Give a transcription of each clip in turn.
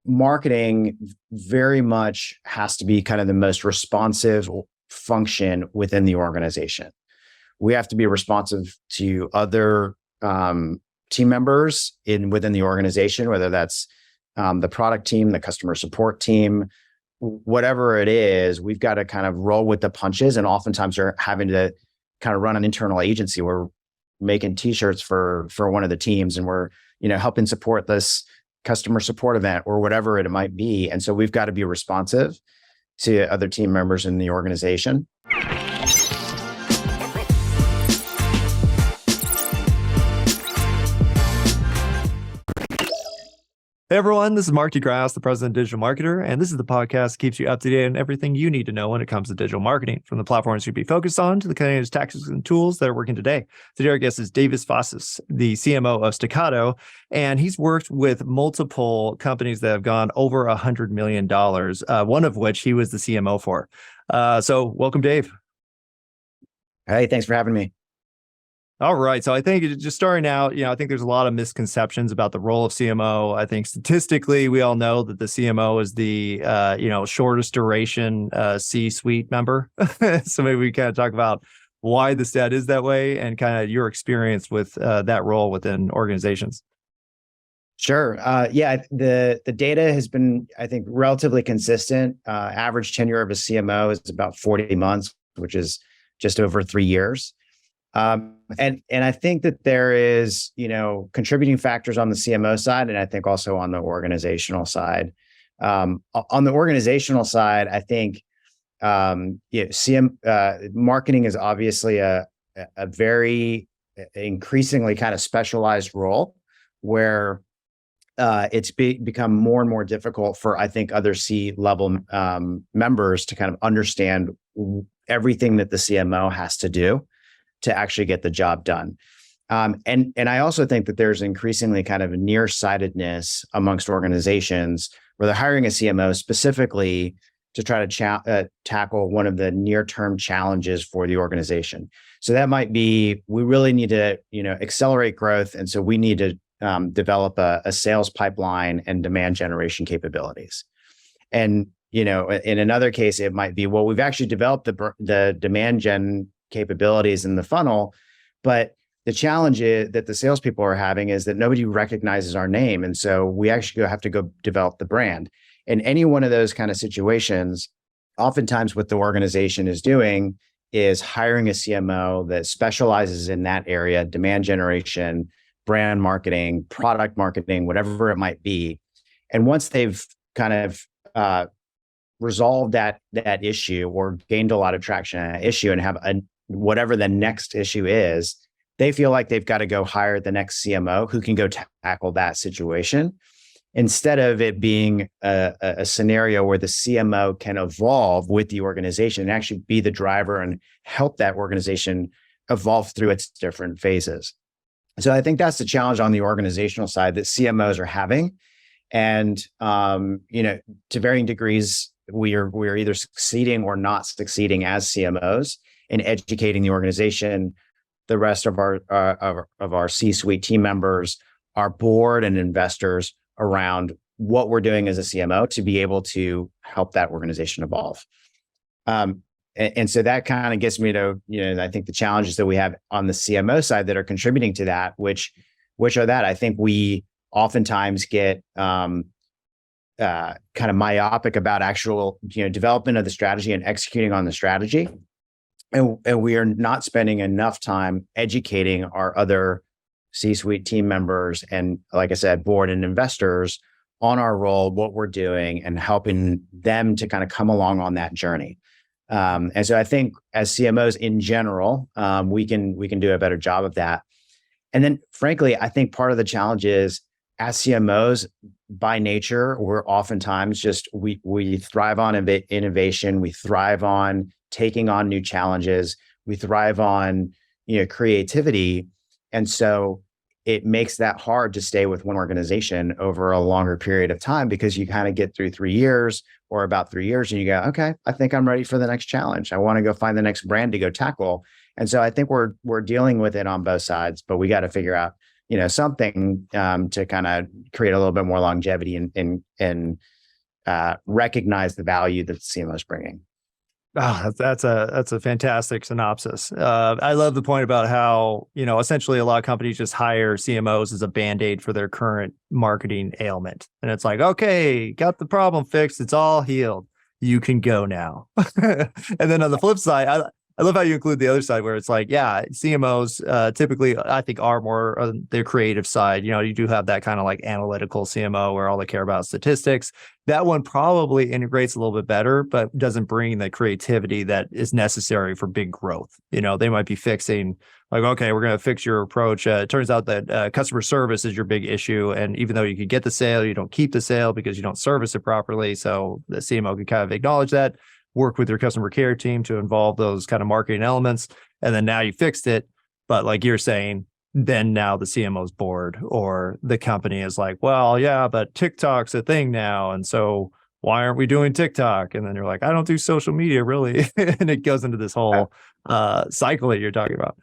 marketing very much has to be kind of the most responsive function within the organization. We have to be responsive to other team members within the organization, whether that's the product team, the customer support team, whatever it is. We've got to kind of roll with the punches, and oftentimes they're having to kind of run an internal agency. We're making T-shirts for one of the teams, and we're helping support this customer support event or whatever it might be. And so we've got to be responsive to other team members in the organization. Hey everyone, this is Mark DeGrasse, the president of Digital Marketer, and this is the podcast that keeps you up to date on everything you need to know when it comes to digital marketing, from the platforms you'd be focused on to the cutting edge tactics and tools that are working today. Today, our guest is Fossas, the CMO of Staccato, and he's worked with multiple companies that have gone over $100 million, one of which he was the CMO for. So welcome, Dave. Hey, thanks for having me. All right. So I think just starting out, I think there's a lot of misconceptions about the role of CMO. I think statistically, we all know that the CMO is the, shortest duration C-suite member. So maybe we kind of talk about why the stat is that way and kind of your experience with that role within organizations. Sure. The data has been, I think, relatively consistent. Average tenure of a CMO is about 40 months, which is just over 3 years. And I think that there is, contributing factors on the CMO side, and I think also on the organizational side. On the organizational side, I think marketing is obviously a very increasingly kind of specialized role where it's become more and more difficult for, I think, other C-level members to kind of understand everything that the CMO has to do to actually get the job done. And I also think that there's increasingly kind of a nearsightedness amongst organizations where they're hiring a CMO specifically to try to tackle one of the near-term challenges for the organization. So that might be, we really need to, accelerate growth. And so we need to develop a sales pipeline and demand generation capabilities. And, in another case, it might be, well, we've actually developed the demand gen capabilities in the funnel, but the challenge that the salespeople are having is that nobody recognizes our name. And so we actually have to go develop the brand. In any one of those kind of situations, oftentimes what the organization is doing is hiring a CMO that specializes in that area: demand generation, brand marketing, product marketing, whatever it might be. And once they've kind of resolved that issue or gained a lot of traction on that issue and have whatever the next issue is, they feel like they've got to go hire the next CMO who can go tackle that situation, instead of it being a scenario where the CMO can evolve with the organization and actually be the driver and help that organization evolve through its different phases. So I think that's the challenge on the organizational side that CMOs are having. And, to varying degrees, we are either succeeding or not succeeding as CMOs in educating the organization, the rest of our C-suite team members, our board and investors around what we're doing as a CMO to be able to help that organization evolve. And so that kind of gets me to, I think the challenges that we have on the CMO side that are contributing to that, which are that I think we oftentimes get kind of myopic about actual, development of the strategy and executing on the strategy. And we are not spending enough time educating our other C-suite team members and, like I said, board and investors on our role, what we're doing, and helping them to kind of come along on that journey. And so I think as CMOs in general, we can do a better job of that. And then, frankly, I think part of the challenge is, as CMOs, by nature, we're oftentimes just, we thrive on innovation. We thrive on taking on new challenges. We thrive on, creativity. And so it makes that hard to stay with one organization over a longer period of time, because you kind of get through 3 years or about 3 years and you go, okay, I think I'm ready for the next challenge. I want to go find the next brand to go tackle. And so I think we're dealing with it on both sides, but we got to figure out something to kind of create a little bit more longevity and recognize the value that the CMO is bringing. Oh, that's a fantastic synopsis. I love the point about how, essentially a lot of companies just hire CMOs as a Band-Aid for their current marketing ailment. And it's like, okay, got the problem fixed. It's all healed. You can go now. And then on the flip side, I love how you include the other side where it's like, yeah, CMOs typically, I think, are more on their creative side. You do have that kind of like analytical CMO where all they care about is statistics. That one probably integrates a little bit better, but doesn't bring the creativity that is necessary for big growth. They might be fixing like, okay, we're going to fix your approach. It turns out that customer service is your big issue. And even though you could get the sale, you don't keep the sale because you don't service it properly. So the CMO can kind of acknowledge that, work with your customer care team to involve those kind of marketing elements. And then now you fixed it. But like you're saying, then now the CMO's bored or the company is like, well, yeah, but TikTok's a thing now. And so why aren't we doing TikTok? And then you're like, I don't do social media really. And it goes into this whole cycle that you're talking about.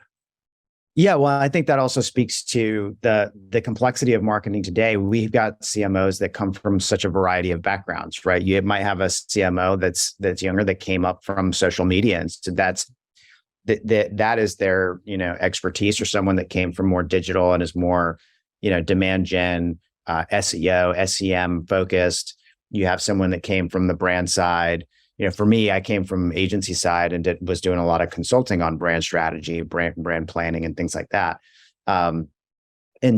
Yeah, well, I think that also speaks to the complexity of marketing today. We've got CMOs that come from such a variety of backgrounds, right? You might have a CMO that's younger that came up from social media, and so that is their expertise, or someone that came from more digital and is more demand gen, SEO, SEM focused. You have someone that came from the brand side. For me, I came from agency side and was doing a lot of consulting on brand strategy, brand planning, and things like that. And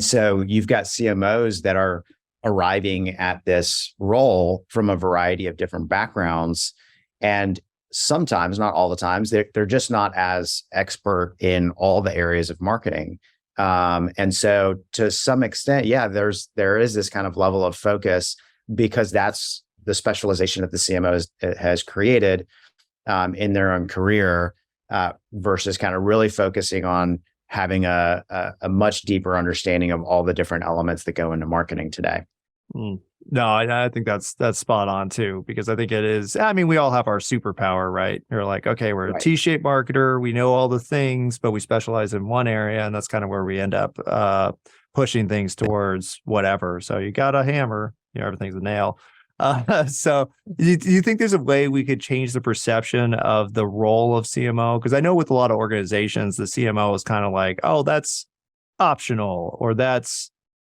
so you've got CMOs that are arriving at this role from a variety of different backgrounds, and sometimes, not all the times, they're just not as expert in all the areas of marketing. And so to some extent, yeah, there is this kind of level of focus because that's the specialization that the CMO has created in their own career versus kind of really focusing on having a much deeper understanding of all the different elements that go into marketing today. No, I think that's spot on too, because I think it is. I mean, we all have our superpower, right? You're like, okay, we're a T-shaped marketer. We know all the things, but we specialize in one area. And that's kind of where we end up pushing things towards whatever. So you got a hammer, everything's a nail. So do you think there's a way we could change the perception of the role of CMO? Because I know with a lot of organizations, the CMO is kind of like, oh, that's optional or that's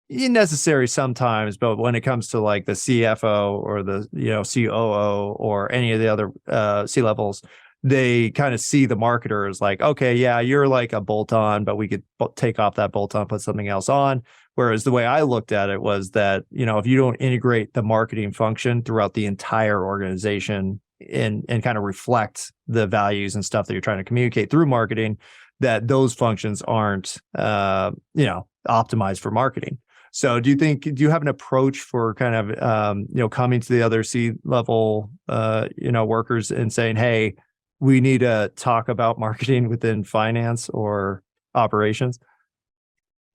necessary sometimes. But when it comes to like the CFO or the COO or any of the other C-levels, they kind of see the marketer as like, okay, yeah, you're like a bolt-on, but we could take off that bolt-on, put something else on. Whereas the way I looked at it was that, if you don't integrate the marketing function throughout the entire organization and kind of reflect the values and stuff that you're trying to communicate through marketing, that those functions aren't, optimized for marketing. So do you have an approach for kind of, coming to the other C-level, workers and saying, hey, we need to talk about marketing within finance or operations?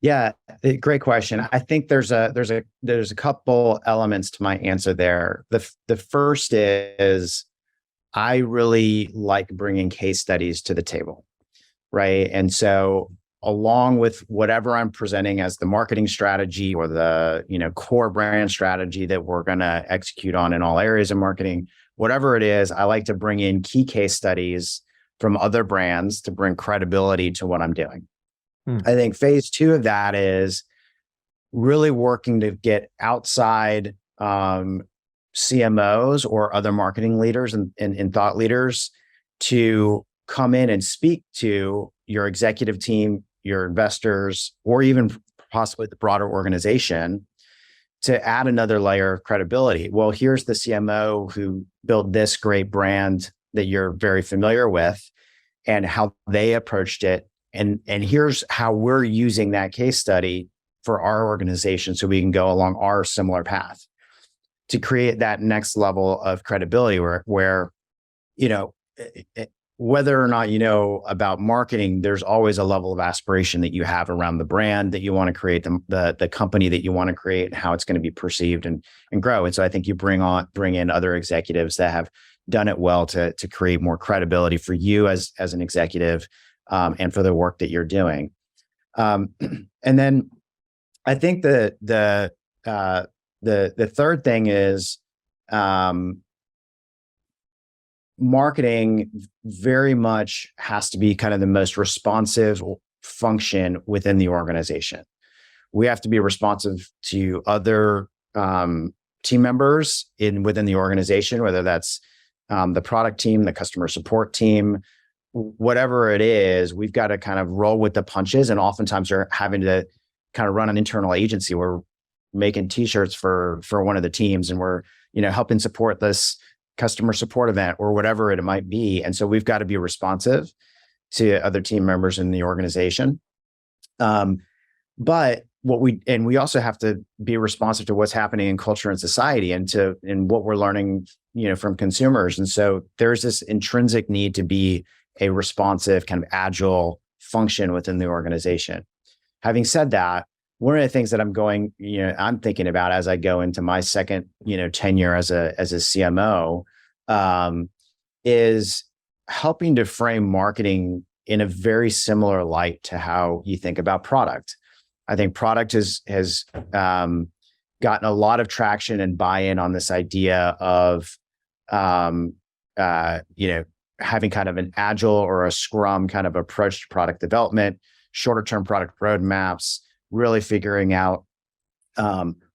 Yeah, great question. I think there's a couple elements to my answer there. The first is I really like bringing case studies to the table, right? And so along with whatever I'm presenting as the marketing strategy or the core brand strategy that we're going to execute on in all areas of marketing, whatever it is, I like to bring in key case studies from other brands to bring credibility to what I'm doing. I think phase 2 of that is really working to get outside CMOs or other marketing leaders and thought leaders to come in and speak to your executive team, your investors, or even possibly the broader organization to add another layer of credibility. Well, here's the CMO who built this great brand that you're very familiar with and how they approached it. And here's how we're using that case study for our organization so we can go along our similar path to create that next level of credibility where whether or not you know about marketing, there's always a level of aspiration that you have around the brand that you want to create, the company that you want to create, and how it's going to be perceived and grow. And so I think you bring in other executives that have done it well to create more credibility for you as an executive and for the work that you're doing. And then I think the third thing is marketing very much has to be kind of the most responsive function within the organization. We have to be responsive to other team members within the organization, whether that's the product team, the customer support team, whatever it is. We've got to kind of roll with the punches, and oftentimes they're having to kind of run an internal agency. We're making T-shirts for one of the teams, and we're helping support this customer support event or whatever it might be. And so we've got to be responsive to other team members in the organization. But we also have to be responsive to what's happening in culture and society, and what we're learning, from consumers. And so there's this intrinsic need to be a responsive, kind of agile function within the organization. Having said that, one of the things that I'm thinking about as I go into my second, tenure as a CMO, is helping to frame marketing in a very similar light to how you think about product. I think product has gotten a lot of traction and buy-in on this idea of, having kind of an agile or a scrum kind of approach to product development, shorter term product roadmaps, really figuring out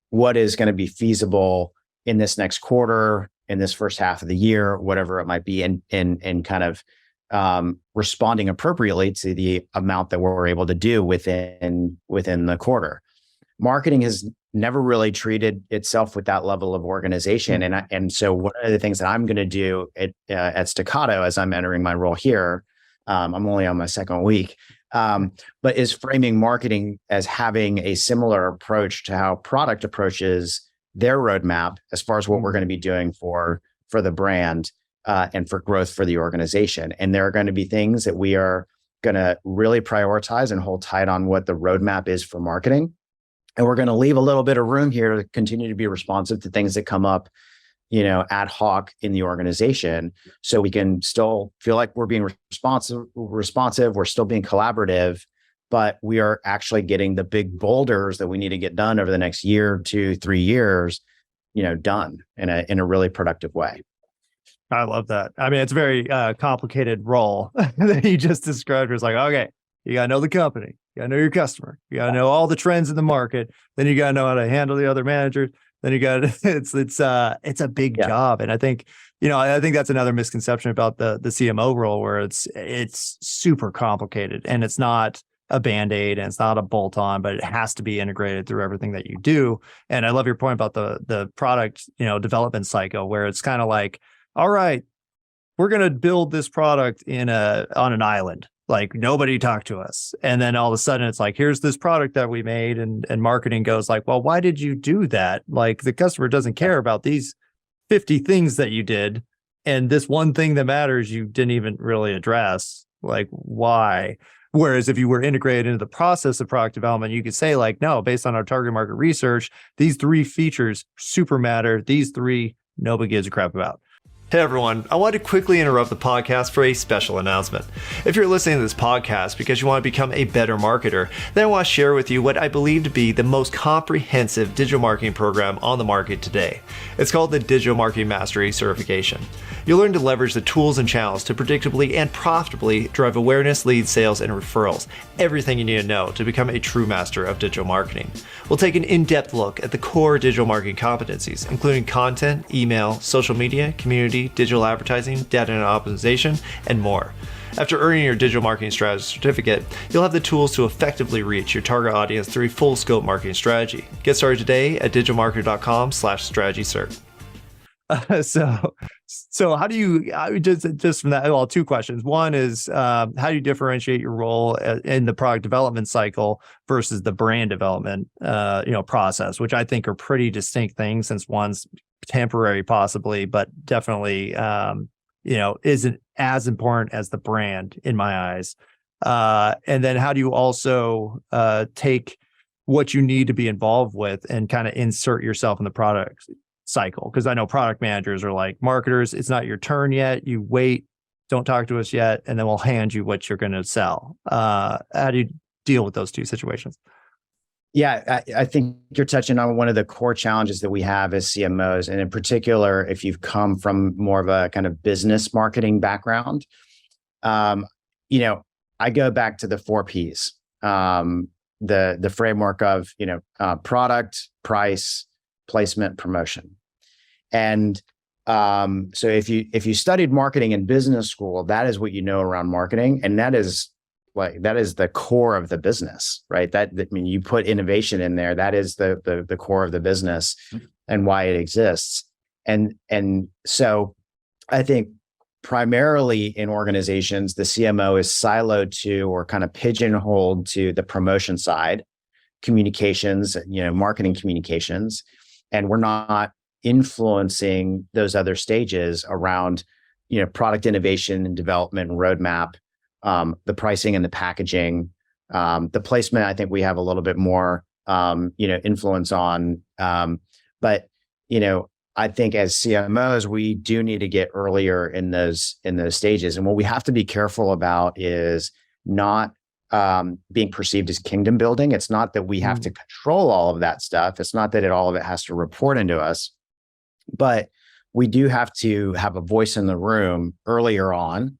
what is going to be feasible in this next quarter, in this first half of the year, whatever it might be, and kind of responding appropriately to the amount that we're able to do within the quarter. Marketing has never really treated itself with that level of organization, and so one of the things that I'm going to do at Staccato as I'm entering my role here, I'm only on my second week, but is framing marketing as having a similar approach to how product approaches their roadmap as far as what we're going to be doing for the brand and for growth for the organization. And there are going to be things that we are going to really prioritize and hold tight on what the roadmap is for marketing. And we're going to leave a little bit of room here to continue to be responsive to things that come up, ad hoc in the organization, so we can still feel like we're being responsive, we're still being collaborative, but we are actually getting the big boulders that we need to get done over the next year, 2, 3 years, done in a really productive way. I love that. I mean, it's a very complicated role that you just described. It's like, okay, you got to know the company, you got to know your customer, you got to know all the trends in the market, then you got to know how to handle the other managers. Then you got it's a big job. And I think, that's another misconception about the CMO role, where it's super complicated and it's not a Band-Aid and it's not a bolt-on, but it has to be integrated through everything that you do. And I love your point about the product, development cycle, where it's kind of like, all right, we're going to build this product on an island. Like, nobody talked to us. And then all of a sudden it's like, here's this product that we made, and marketing goes like, well, why did you do that? Like, the customer doesn't care about these 50 things that you did. And this one thing that matters, you didn't even really address. Like, why? Whereas if you were integrated into the process of product development, you could say like, no, based on our target market research, these 3 features super matter. These 3, nobody gives a crap about. Hey everyone, I want to quickly interrupt the podcast for a special announcement. If you're listening to this podcast because you want to become a better marketer, then I want to share with you what I believe to be the most comprehensive digital marketing program on the market today. It's called the Digital Marketing Mastery Certification. You'll learn to leverage the tools and channels to predictably and profitably drive awareness, leads, sales, and referrals. Everything you need to know to become a true master of digital marketing. We'll take an in-depth look at the core digital marketing competencies, including content, email, social media, community, digital advertising, data and optimization, and more. After earning your digital marketing strategy certificate, you'll have the tools to effectively reach your target audience through a full scope marketing strategy. Get started today at digitalmarketer.com/strategy cert. So how do you just from that? Well, 2 questions. One is how do you differentiate your role in the product development cycle versus the brand development process, which I think are pretty distinct things, since one's temporary possibly, but definitely isn't as important as the brand in my eyes. And then how do you also take what you need to be involved with and kind of insert yourself in the product cycle? Because I know product managers are like, marketers, it's not your turn yet. You wait, don't talk to us yet, and then we'll hand you what you're going to sell. How do you deal with those 2 situations? Yeah, I think you're touching on one of the core challenges that we have as CMOs. And in particular, if you've come from more of a kind of business marketing background, um, you know, I go back to the 4 Ps, the framework of, product, price, placement, promotion. And so if you studied marketing in business school, that is what you know around marketing, and that is the core of the business, right? That I mean, you put innovation in there. That is the core of the business and why it exists. And so I think primarily in organizations, the CMO is siloed to or kind of pigeonholed to the promotion side, communications, marketing communications, and we're not influencing those other stages around, product innovation and development and roadmap, the pricing and the packaging, the placement. I think we have a little bit more, influence on, but I think as CMOs, we do need to get earlier in those stages. And what we have to be careful about is not being perceived as kingdom building. It's not that we have to control all of that stuff. It's not that all of it has to report into us, but we do have to have a voice in the room earlier on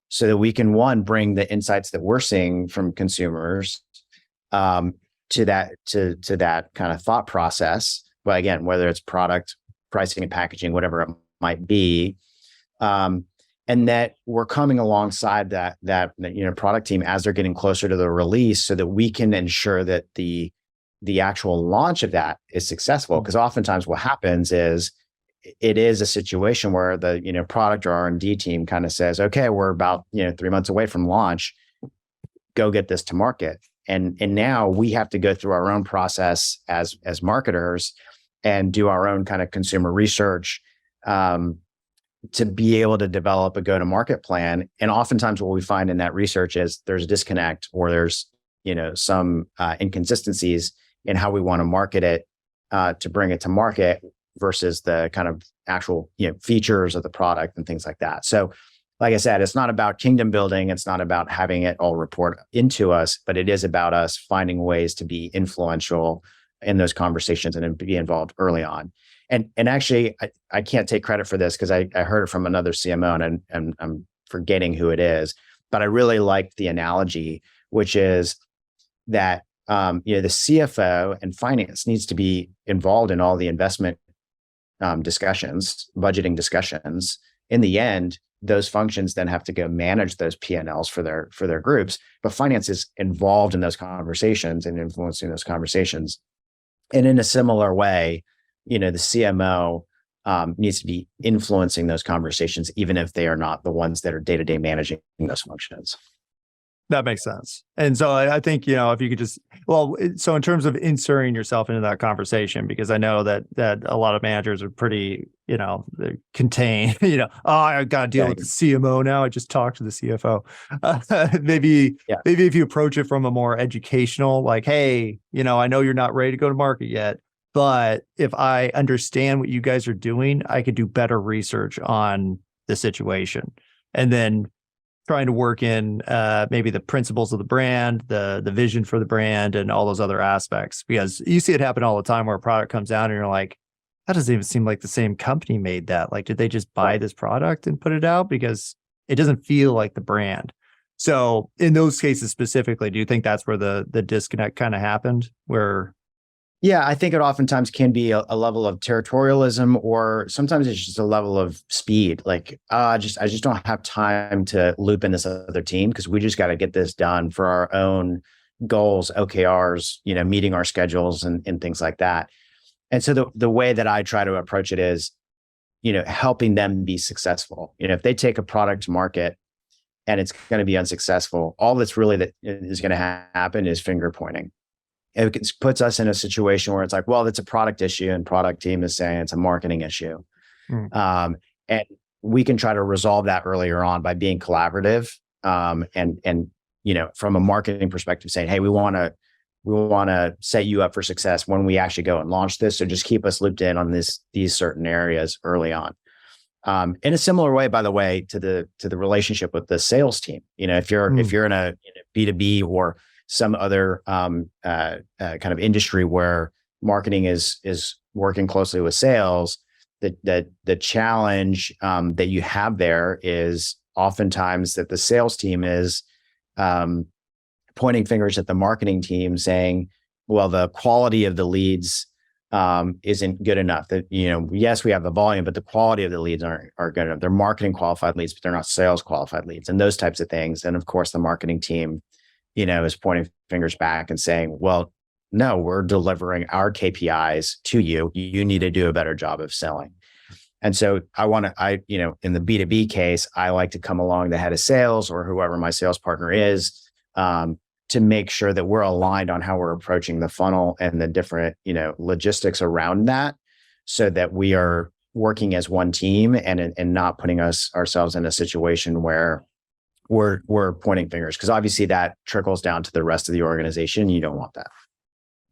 so that we can, one, bring the insights that we're seeing from consumers to that kind of thought process. But again, whether it's product, pricing and packaging, whatever it might be, and that we're coming alongside that product team as they're getting closer to the release, so that we can ensure that the actual launch of that is successful. Because oftentimes what happens is it is a situation where the product or R&D team kind of says, okay, we're about 3 months away from launch, go get this to market, and now we have to go through our own process as marketers and do our own kind of consumer research to be able to develop a go-to-market plan. And oftentimes what we find in that research is there's a disconnect, or there's some inconsistencies in how we want to market it to bring it to market versus the kind of actual features of the product and things like that. So like I said, it's not about kingdom building. It's not about having it all report into us, but it is about us finding ways to be influential in those conversations and be involved early on. And actually, I can't take credit for this because I heard it from another CMO, and I'm forgetting who it is, but I really liked the analogy, which is that the CFO and finance needs to be involved in all the investment discussions, budgeting discussions. In the end, those functions then have to go manage those P&Ls for their groups, but finance is involved in those conversations and influencing those conversations. And in a similar way, the CMO needs to be influencing those conversations, even if they are not the ones that are day-to-day managing those functions. That makes sense. And so I think, if you could just, so in terms of inserting yourself into that conversation, because I know that a lot of managers are pretty, they're contained, I got to deal with the CMO now. I just talked to the CFO. Maybe if you approach it from a more educational, like, hey, I know you're not ready to go to market yet, but if I understand what you guys are doing, I could do better research on the situation. And then trying to work in maybe the principles of the brand, the vision for the brand, and all those other aspects. Because you see it happen all the time where a product comes out and you're like, that doesn't even seem like the same company made that. Like, did they just buy this product and put it out? Because it doesn't feel like the brand. So in those cases specifically, do you think that's where the disconnect kind of happened? Yeah, I think it oftentimes can be a level of territorialism, or sometimes it's just a level of speed. Like, I just don't have time to loop in this other team because we just got to get this done for our own goals, OKRs, meeting our schedules and things like that. And so the way that I try to approach it is, helping them be successful. If they take a product to market and it's going to be unsuccessful, all that's really that is going to happen is finger pointing. It puts us in a situation where it's like, well, it's a product issue, and product team is saying it's a marketing issue. And we can try to resolve that earlier on by being collaborative. And from a marketing perspective, saying, hey, we want to set you up for success when we actually go and launch this. So just keep us looped in on these certain areas early on. In a similar way, by the way, to the relationship with the sales team. If you're in a B2B or some other kind of industry where marketing is working closely with sales, the challenge that you have there is oftentimes that the sales team is pointing fingers at the marketing team, saying, "Well, the quality of the leads isn't good enough. That yes, we have the volume, but the quality of the leads aren't good enough. They're marketing qualified leads, but they're not sales qualified leads, and those types of things." And of course, the marketing team, is pointing fingers back and saying, "Well, no, we're delivering our KPIs to you. You need to do a better job of selling." And so in the B2B case, I like to come along the head of sales or whoever my sales partner is, to make sure that we're aligned on how we're approaching the funnel and the different, logistics around that, so that we are working as one team and not putting ourselves in a situation where we're pointing fingers, because obviously that trickles down to the rest of the organization. You don't want that.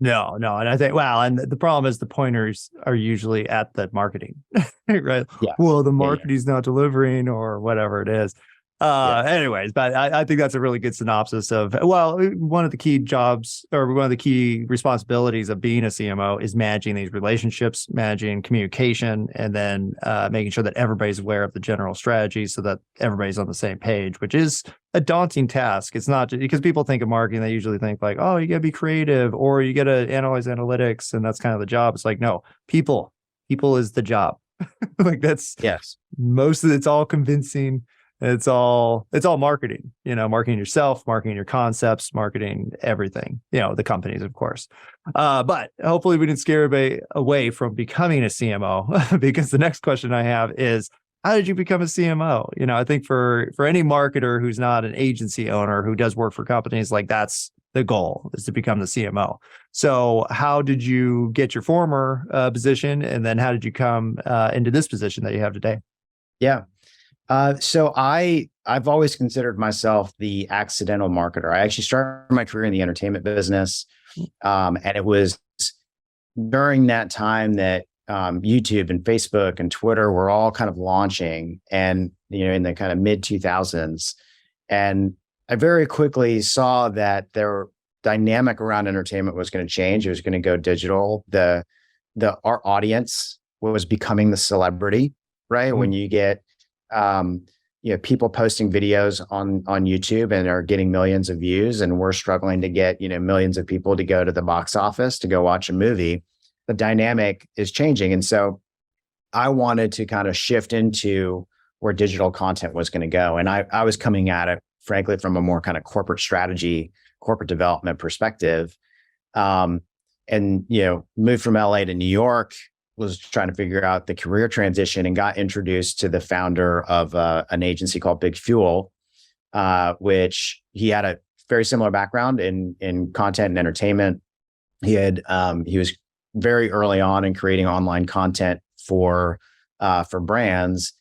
No. And I think, and the problem is the pointers are usually at the marketing, right? Yeah. Well, the marketing's not delivering or whatever it is. Anyways, but I think that's a really good synopsis of, one of the key jobs or one of the key responsibilities of being a CMO is managing these relationships, managing communication, and then making sure that everybody's aware of the general strategy so that everybody's on the same page, which is a daunting task. It's not just because people think of marketing, they usually think like, oh, you got to be creative or you got to analyze analytics, and that's kind of the job. It's like, no, people is the job. Like that's most of it's all convincing. It's all marketing, marketing yourself, marketing your concepts, marketing everything, the companies, of course. But hopefully we didn't scare everybody away from becoming a CMO, because the next question I have is, how did you become a CMO? I think for any marketer who's not an agency owner who does work for companies, like that's the goal, is to become the CMO. So how did you get your former position? And then how did you come into this position that you have today? Yeah. So I've always considered myself the accidental marketer. I actually started my career in the entertainment business. And it was during that time that YouTube and Facebook and Twitter were all kind of launching, and, in the kind of mid 2000s. And I very quickly saw that their dynamic around entertainment was going to change. It was going to go digital. Our audience was becoming the celebrity, right? Mm-hmm. When you get people posting videos on YouTube and are getting millions of views, and we're struggling to get, millions of people to go to the box office to go watch a movie, the dynamic is changing. And so I wanted to kind of shift into where digital content was going to go. And I was coming at it, frankly, from a more kind of corporate strategy, corporate development perspective. And, moved from LA to New York, was trying to figure out the career transition, and got introduced to the founder of an agency called Big Fuel, which he had a very similar background in content and entertainment. He was very early on in creating online content for brands.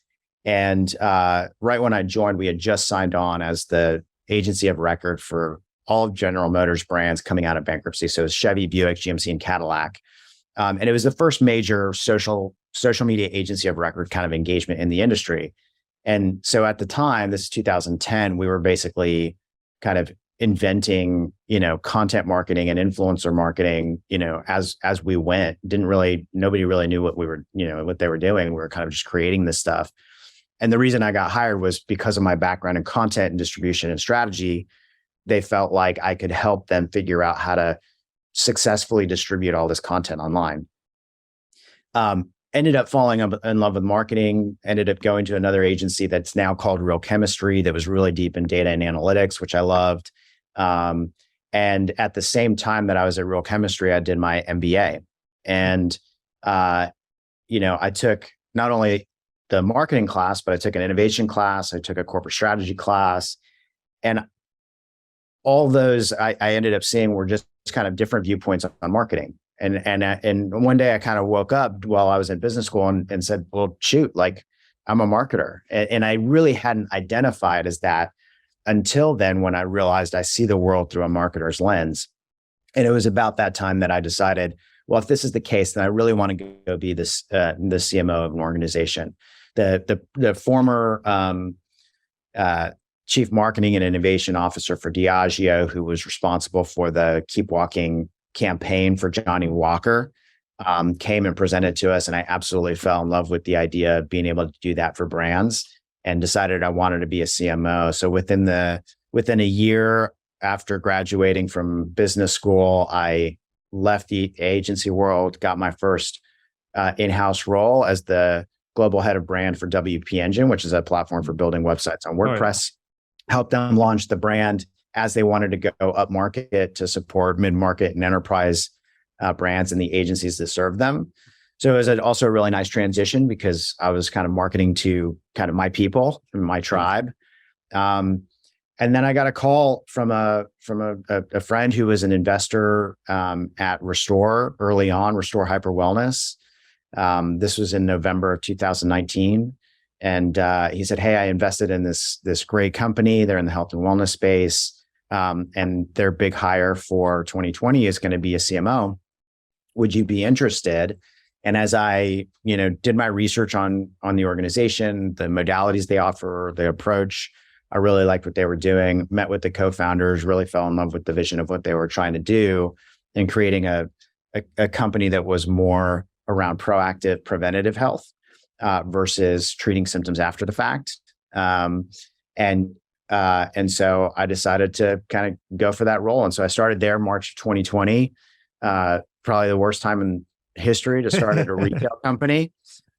And right when I joined, we had just signed on as the agency of record for all of General Motors brands coming out of bankruptcy. So it was Chevy, Buick, GMC, and Cadillac. And it was the first major social media agency of record kind of engagement in the industry. And so at the time, this is 2010, we were basically kind of inventing, content marketing and influencer marketing, as we went. Nobody really knew what we were, what they were doing. We were kind of just creating this stuff. And the reason I got hired was because of my background in content and distribution and strategy. They felt like I could help them figure out how to successfully distribute all this content online. Ended up falling in love with marketing, ended up going to another agency that's now called Real Chemistry, that was really deep in data and analytics, which I loved. And at the same time that I was at Real Chemistry, I did my MBA. And, I took not only the marketing class, but I took an innovation class, I took a corporate strategy class, and all those I ended up seeing were just kind of different viewpoints on marketing. And one day I kind of woke up while I was in business school and said, well, shoot, like I'm a marketer. And I really hadn't identified as that until then, when I realized I see the world through a marketer's lens. And it was about that time that I decided, well, if this is the case, then I really want to go be the CMO of an organization. The former chief marketing and innovation officer for Diageo, who was responsible for the Keep Walking campaign for Johnny Walker, came and presented to us. And I absolutely fell in love with the idea of being able to do that for brands and decided I wanted to be a CMO. So within a year after graduating from business school, I left the agency world, got my first in-house role as the global head of brand for WP Engine, which is a platform for building websites on WordPress. Helped them launch the brand as they wanted to go up market to support mid-market and enterprise brands and the agencies that serve them. So it was also a really nice transition because I was kind of marketing to kind of my people and my tribe. And then I got a call from a friend who was an investor at Restore early on, Restore Hyper Wellness. This was in November of 2019. And he said, "Hey, I invested in this great company. They're in the health and wellness space. And their big hire for 2020 is going to be a CMO. Would you be interested?" And as I, did my research on the organization, the modalities they offer, the approach, I really liked what they were doing, met with the co-founders, really fell in love with the vision of what they were trying to do and creating a company that was more around proactive preventative health versus treating symptoms after the fact. And so I decided to kind of go for that role. And so I started there March 2020, probably the worst time in history to start at a retail company,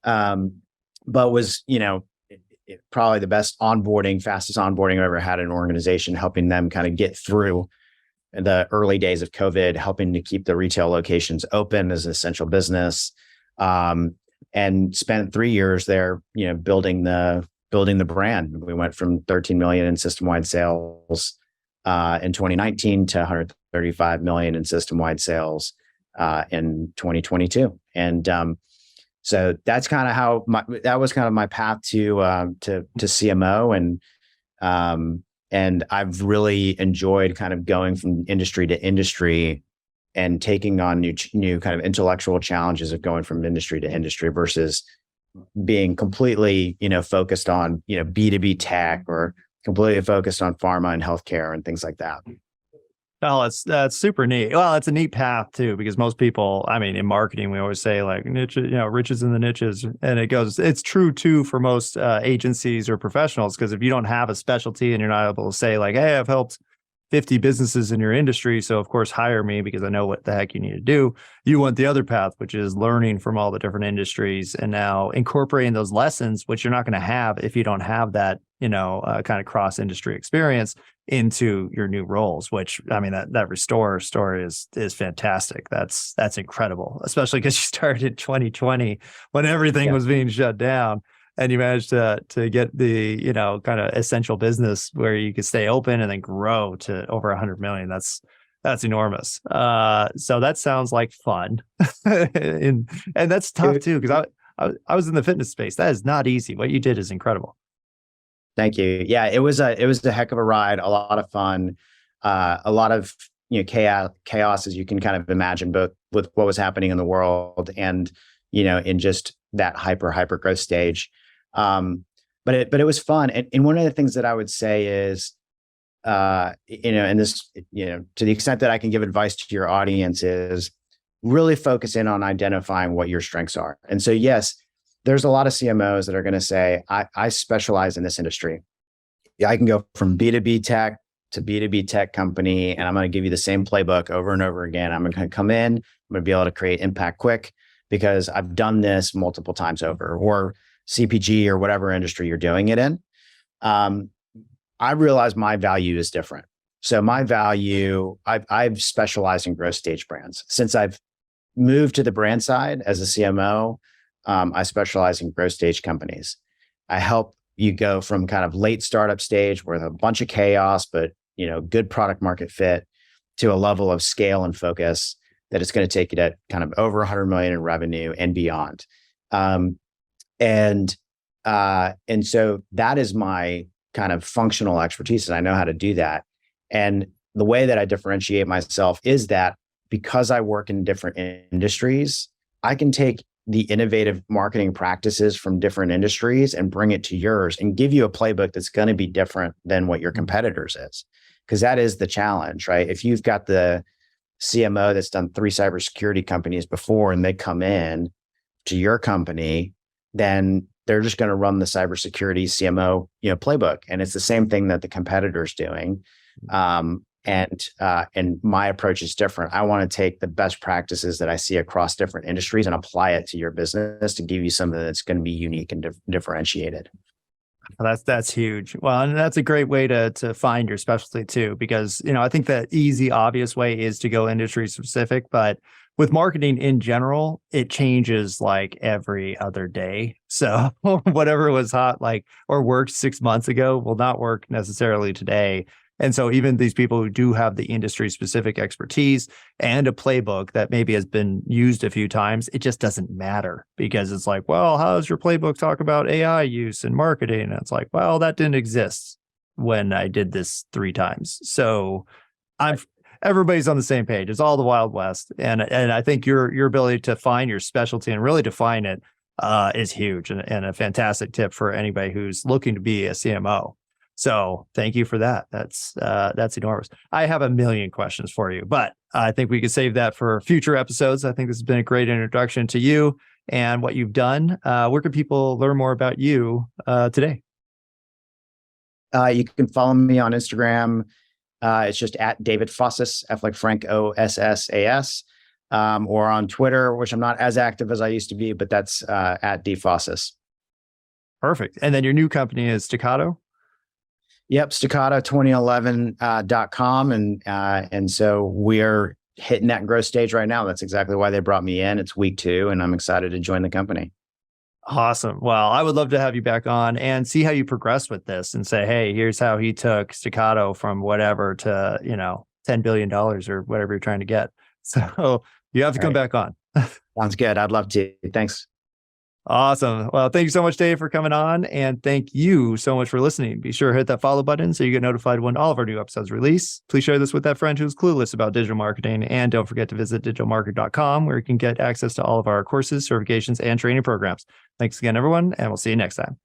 but was, probably the best onboarding, fastest onboarding I've ever had in an organization, helping them kind of get through the early days of COVID, helping to keep the retail locations open as an essential business, and spent 3 years there, building the brand. We went from 13 million in system-wide sales in 2019 to 135 million in system-wide sales in 2022. And so that's kind of how that was kind of my path to CMO, and I've really enjoyed kind of going from industry to industry and taking on new kind of intellectual challenges of going from industry to industry versus being completely focused on B2B tech or completely focused on pharma and healthcare and things like that. Oh, that's super neat. Well, it's a neat path too, because most people, in marketing, we always say like niche, riches in the niches, and it's true too for most agencies or professionals, because if you don't have a specialty and you're not able to say like, "Hey, I've helped 50 businesses in your industry, so of course hire me because I know what the heck you need to do." You want the other path, which is learning from all the different industries and now incorporating those lessons, which you're not going to have if you don't have that, kind of cross industry experience into your new roles. Which that Restore story is fantastic. That's incredible, especially because you started in 2020 when everything was being shut down. And you managed to get the, kind of essential business where you could stay open and then grow to over 100 million. That's enormous. So that sounds like fun. and that's tough too, because I was in the fitness space. That is not easy. What you did is incredible. Thank you. Yeah, it was a heck of a ride, a lot of fun, a lot of chaos as you can kind of imagine, both with what was happening in the world and in just that hyper growth stage. But it was fun. And one of the things that I would say is, and this, to the extent that I can give advice to your audience, is really focus in on identifying what your strengths are. And so, yes, there's a lot of CMOs that are going to say, I specialize in this industry. I can go from B2B tech to B2B tech company, and I'm going to give you the same playbook over and over again. I'm going to come in, I'm going to be able to create impact quick because I've done this multiple times over, or CPG or whatever industry you're doing it in. I realize my value is different. So my value, I've specialized in growth stage brands. Since I've moved to the brand side as a CMO, I specialize in growth stage companies. I help you go from kind of late startup stage with a bunch of chaos, but good product market fit, to a level of scale and focus that it's going to take you to kind of over 100 million in revenue and beyond. And so that is my kind of functional expertise, and I know how to do that. And the way that I differentiate myself is that because I work in different industries, I can take the innovative marketing practices from different industries and bring it to yours and give you a playbook that's going to be different than what your competitors is. Because that is the challenge, right? If you've got the CMO that's done 3 cybersecurity companies before and they come in to your company, then they're just going to run the cybersecurity CMO, playbook. And it's the same thing that the competitor's doing. And my approach is different. I want to take the best practices that I see across different industries and apply it to your business to give you something that's going to be unique and differentiated. That's huge. Well, and that's a great way to find your specialty too, because, I think the easy, obvious way is to go industry specific, but with marketing in general, it changes like every other day. So whatever was hot, or worked 6 months ago will not work necessarily today. And so even these people who do have the industry specific expertise and a playbook that maybe has been used a few times, it just doesn't matter, because it's like, well, how does your playbook talk about AI use in marketing? And it's like, well, that didn't exist when I did this 3 times. So everybody's on the same page. It's all the Wild West. And I think your ability to find your specialty and really define it is huge and a fantastic tip for anybody who's looking to be a CMO. So thank you for that. That's enormous. I have a million questions for you, but I think we could save that for future episodes. I think this has been a great introduction to you and what you've done. Where can people learn more about you today? You can follow me on Instagram. It's just at David Fossas, F like Frank, Ossas, or on Twitter, which I'm not as active as I used to be, but that's at dfossas. Perfect. And then your new company is Staccato? Yep, staccato2011.com. And so we're hitting that growth stage right now. That's exactly why they brought me in. It's week 2, and I'm excited to join the company. Awesome. Well, I would love to have you back on and see how you progress with this and say, hey, here's how he took Staccato from whatever to, $10 billion or whatever you're trying to get. So you have to come back on. Sounds good. I'd love to. Thanks. Awesome. Well, thank you so much, Dave, for coming on. And thank you so much for listening. Be sure to hit that follow button so you get notified when all of our new episodes release. Please share this with that friend who's clueless about digital marketing. And don't forget to visit digitalmarketer.com, where you can get access to all of our courses, certifications, and training programs. Thanks again, everyone. And we'll see you next time.